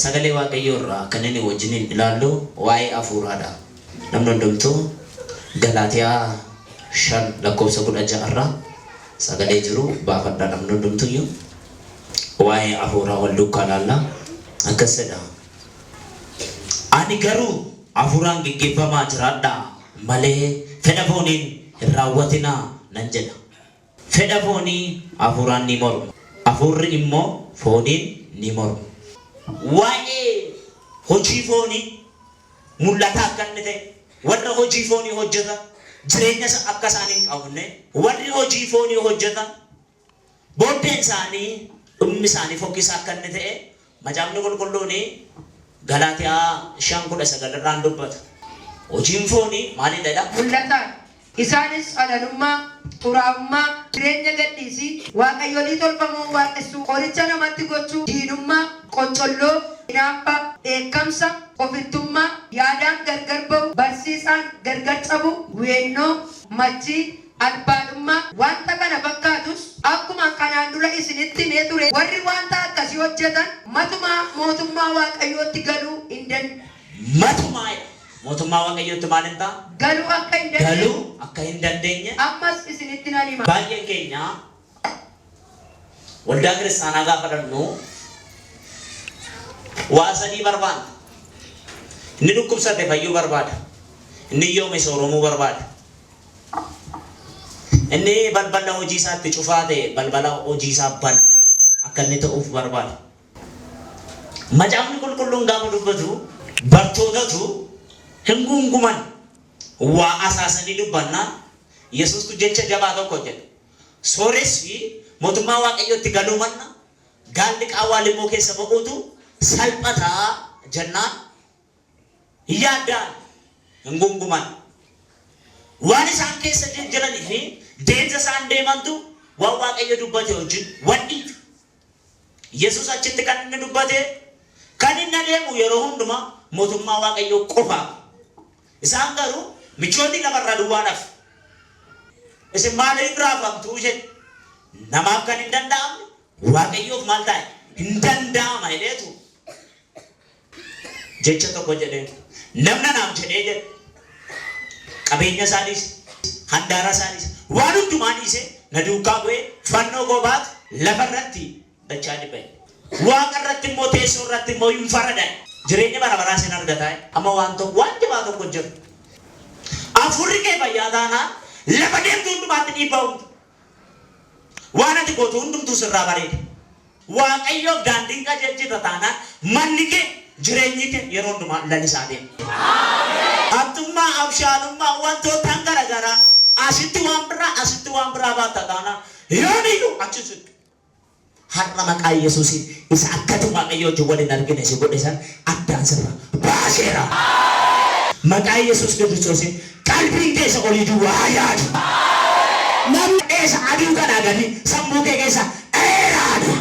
sagalee waaqayyoo irraa kan inni wajjiniin ilaallu waa'ee hafuuraadha. Namni hundumtuu Galaatiyaa 5:16 irraa sagalee jiru baafadhaa namni hundumtuu waa'ee hafuuraa wal duukaa ilaalla. Akkasidha. Ani garuu hafuuraan geggeeffamaa jiraadha malee fedha fooniin hin raawwatinaa nan jedha. Fedha foonii hafuuraan ni morma, hafuurri immoo fooniin ni morma. Waa'ee hojii foonii mul'ata akka inni ta'e warra hojii foonii hojjetan jireenya akka isaan hin qabne warri hojii foonii hojjetan booddeen isaanii dhummi isaanii fokkisa akka inni ta'e macaafni qulqulluun Galaatiyaa 5:19 irraan dubbata. Hojiin foonii maalidha? Mul'ata. Isaanis alalummaa, xuraa'ummaa, jireenya gadhiisii, waaqayyolii tolfamuu waaqessuu, qoricha namatti gochuu, diinummaa, qoncolloo, hinaaffaa, dheekkamsa, ofittummaa, yaadaan gargar ba'u, barsiisaan gargar cabu, weennoo, machii, albaadhummaa, wanta kana fakkaatus akkuma kanaan dura isinitti himee ture warri wanta akkasii hojjetan matumaa mootummaa waaqayyootti galuu hin dandeenye. Matumaa mootummaa waaqayyootti maal hin ta'a? Galuu akka hin dandeenye. Ammas isinitti nan hima. Baay'een keenya waldaa kiristaanaa gaafa dhannu waa sadii barbaada. Inni dhukkubsate fayyuu barbaada. Inni yoome sooromuu barbaada. Inni balbala hojii isaatti cufaa ta'e balbala hojii isaa bana akka inni ta'uuf barbaada. Macaafni qulqulluun gaafa dubbatu bartootatu hin gunguman waa asaasanii dubbannaan Yesuustu jecha jabaa tokko jedhe. Sooressi mootummaa waaqayyootti galuu manna gaalli qaawwaa limmuu keessa boqotu salphataa jennaan yaaddaan hin gunguman. Waan isaan keessa jiranii fi deemsa isaan deemantu waan waaqayyo dubbate wajjin wadhiita. Yesuus achitti kan inni dubbate kan inni adeemu yeroo hundumaa mootummaa waaqayyoo qofaaf. Isaan garuu michoonni lafarraa duwwaadhaaf. Isin maaliif raafamtuu jedhe namaaf kan hin danda'amne waaqayyoof maal ta'e hin danda'ama jedheetu jecha tokko jedhee namna naaf jedhee jedhe qabeenya isaaniis handaara isaaniis waan hundumaa dhiise na duukaa bu'ee fannoo gobaat lafarratti dachaa dhibe. Waaqa irratti immoo teessoo irratti immoo hin faradan jireenya bara baraa sin argataa amma waan jabaa tokko jiru. Afurri kee fayyaa taanaan lafa deemtu hundumaatti dhiibbaa humtu. Waan ati gootu hundumtuu sirraa bareeda. Waaqayyoof daandiin qajeelchita taanaan manni kee jireenyi kee yeroo hundumaa lalisaa deema. Attummaa abshaalummaa wantootaan garaagaraa asitti waan biraa baata taanaan yooniyyuu achisutti. Har'a maqaa Yesuusiin isa akkati waaqayyoo wajjin waliin argine si godhe san addaan sirraa baaseera. Maqaa Yesuus Kiristoosiin qalbiin keessa olii duwwaa yaadu. Namni eessa aduu kanaa gadi sammuu kee keessa dheeraadha.